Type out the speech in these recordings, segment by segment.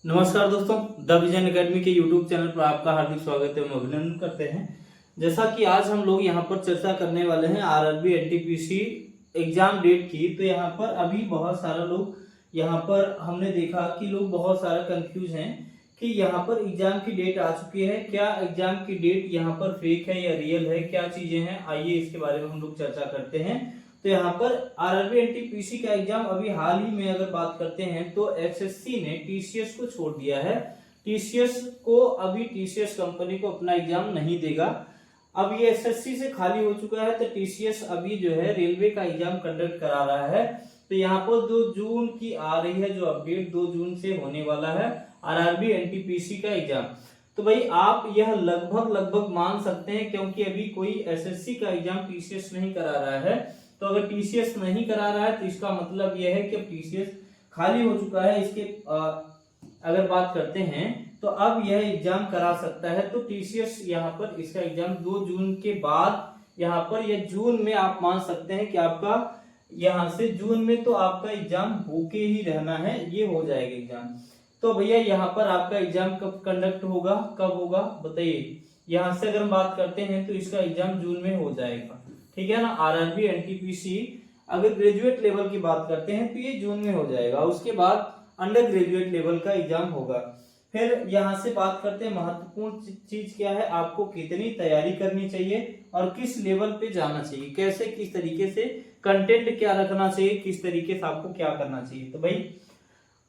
नमस्कार दोस्तों, the vision academy के यूट्यूब चैनल पर आपका हार्दिक स्वागत है। अभिनंदन करते हैं। जैसा कि आज हम लोग यहाँ पर चर्चा करने वाले हैं आरआरबी एनटीपीसी एग्जाम डेट की। तो यहाँ पर अभी बहुत सारा लोग यहाँ पर हमने देखा कि लोग बहुत सारा कंफ्यूज हैं कि यहाँ पर एग्जाम की डेट आ चुकी है, क्या एग्जाम की डेट यहाँ पर फेक है या रियल है, क्या चीजें हैं, आइए इसके बारे में हम लोग चर्चा करते हैं। तो यहाँ पर आरआरबी एनटीपीसी का एग्जाम अभी हाल ही में अगर बात करते हैं तो एसएससी ने टीसीएस को छोड़ दिया है। टीसीएस को अभी टीसीएस कंपनी को अपना एग्जाम नहीं देगा। अब ये एसएससी से खाली हो चुका है तो टीसीएस अभी जो है रेलवे का एग्जाम कंडक्ट करा रहा है। तो यहाँ पर 2 जून की आ रही है जो अपडेट, 2 जून से होने वाला है आरआरबी एनटीपीसी का एग्जाम। तो भाई आप यह लगभग मान सकते हैं, क्योंकि अभी कोई एसएससी का एग्जाम टीसीएस नहीं करा रहा है। तो अगर टीसीएस नहीं करा रहा है तो इसका मतलब यह है कि टीसीएस खाली हो चुका है। इसके अगर बात करते हैं तो अब यह एग्जाम करा सकता है। तो टीसीएस यहाँ पर इसका एग्जाम 2 जून के बाद यहाँ पर या जून में आप मान सकते हैं कि आपका यहाँ से जून में तो आपका एग्जाम होके ही रहना है, ये हो जाएगा एग्जाम। तो भैया यहाँ पर आपका एग्जाम कब कंडक्ट होगा, कब होगा बताइए। यहाँ से अगर हम बात करते हैं तो इसका एग्जाम जून में हो जाएगा, ठीक है ना। आरआरबी एनटीपीसी अगर ग्रेजुएट लेवल की बात करते हैं तो ये जून में हो जाएगा। उसके बाद अंडर ग्रेजुएट लेवल का एग्जाम होगा। फिर यहाँ से बात करते हैं महत्वपूर्ण चीज क्या है, आपको कितनी तैयारी करनी चाहिए और किस लेवल पे जाना चाहिए, कैसे किस तरीके से कंटेंट क्या रखना चाहिए, किस तरीके से आपको क्या करना चाहिए। तो भाई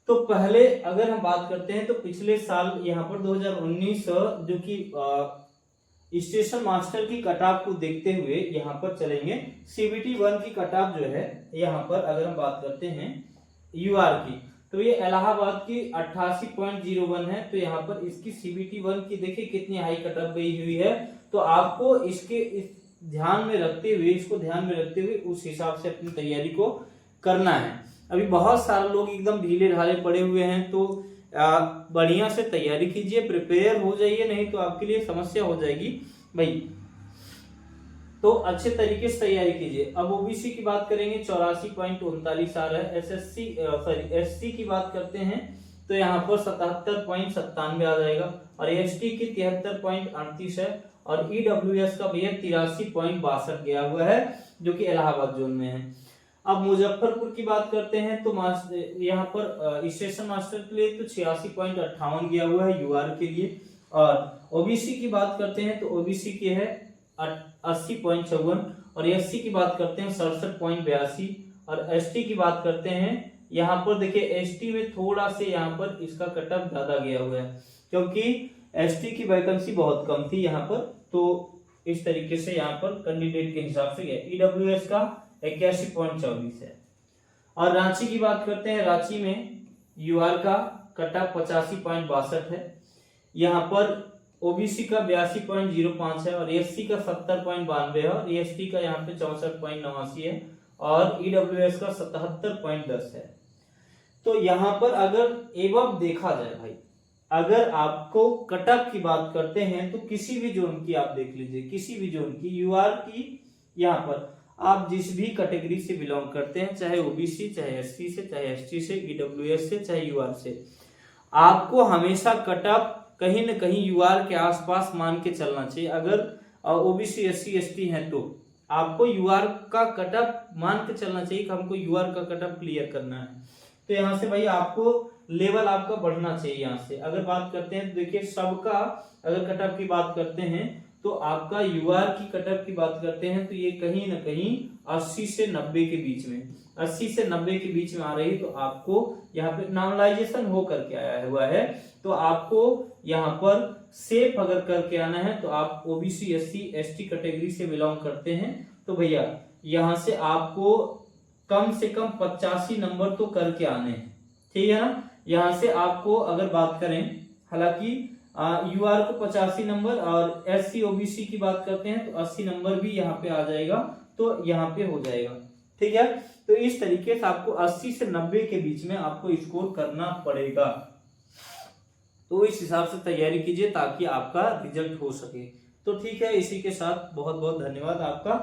तो पहले अगर हम बात करते हैं तो पिछले साल यहाँ पर 2019 जो कि स्टेशन मास्टर की कटऑफ को देखते हुए यहाँ पर चलेंगे। सीबीटी 1 की कटऑफ जो है यहाँ पर अगर हम बात करते हैं यूआर की, तो ये इलाहाबाद की 88.01 है। तो यहाँ पर इसकी सीबीटी 1 की देखिए कितनी हाई कटऑफ गई हुई है। तो आपको इसके ध्यान में रखते हुए, इसको ध्यान में रखते हुए उस हिसाब से अपनी तैयारी को करना है। अभी बहुत सारे लोग एकदम ढीले ढाले पड़े हुए हैं, तो बढ़िया से तैयारी कीजिए, प्रिपेयर हो जाइए, नहीं तो आपके लिए समस्या हो जाएगी भाई। तो अच्छे तरीके से तैयारी कीजिए। अब ओबीसी की बात करेंगे 84.39 आ रहा है। एससी की बात करते हैं तो यहाँ पर 77.97 आ जाएगा और एसटी की 73.38 है और ईडब्ल्यूएस का भैया 83.62 गया हुआ है जो कि इलाहाबाद जोन में है। अब मुजफ्फरपुर की बात करते हैं तो यहाँ पर स्टेशन मास्टर के लिए तो 86.58 गया हुआ है यूआर के लिए। और ओबीसी की बात करते हैं तो ओबीसी के है 80.54 और एससी की बात करते हैं 67.82 और एसटी की बात करते हैं यहाँ पर देखिए एसटी में थोड़ा से यहाँ पर इसका कटऑफ ज्यादा गया हुआ है, क्योंकि एसटी की वैकेंसी बहुत कम थी यहाँ पर। तो इस तरीके से यहाँ पर कैंडिडेट के हिसाब से गया। ईडब्ल्यूएस का 81.24 है। और रांची की बात करते हैं, रांची में यूआर का कटऑफ 85.62 है। यहाँ पर ओबीसी का 82.05 है और एससी का 70.92 है और एसटी का यहाँ पे 64.89 है और ईडब्ल्यूएस का 77.10 है। तो यहाँ पर अगर एवं देखा जाए भाई, अगर आपको कटऑफ की बात करते हैं तो किसी भी जोन की आप देख लीजिए, किसी भी जोन की यूआर की, यहाँ पर आप जिस भी कैटेगरी से बिलोंग करते हैं, चाहे ओबीसी, चाहे एससी से, चाहे एसटी से, ईडब्ल्यूएस से, चाहे यूआर से, आपको हमेशा कटऑफ कहीं न कहीं यूआर के आसपास मान के चलना चाहिए। अगर ओबीसी, एससी, एसटी हैं तो आपको यूआर का कटऑफ मान के चलना चाहिए कि हमको यूआर का कटऑफ क्लियर करना है। तो यहाँ से भाई आपको लेवल आपका बढ़ना चाहिए। यहाँ से अगर बात करते हैं तो देखिए सबका अगर कटऑफ की बात करते हैं तो आपका यूआर की कटऑफ की बात करते हैं तो ये कहीं ना कहीं 80 से 90 के बीच में, 80 से 90 के बीच में आ रही। तो आपको यहाँ पे नॉर्मलाइजेशन हो करके आया हुआ है, तो आपको यहाँ पर सेफ अगर करके आना है तो आप ओबीसी, एससी, एसटी कैटेगरी से बिलोंग करते हैं तो भैया यहाँ से आपको कम से कम 85 नंबर तो करके आने हैं, ठीक है ना। यहाँ से आपको अगर बात करें, हालांकि यूआर को 85 नंबर और एससी ओबीसी की बात करते हैं तो 80 नंबर भी यहाँ पे आ जाएगा, तो यहाँ पे हो जाएगा, ठीक है। तो इस तरीके से आपको 80 से 90 के बीच में आपको स्कोर करना पड़ेगा। तो इस हिसाब से तैयारी कीजिए ताकि आपका रिजल्ट हो सके। तो ठीक है, इसी के साथ बहुत बहुत धन्यवाद आपका।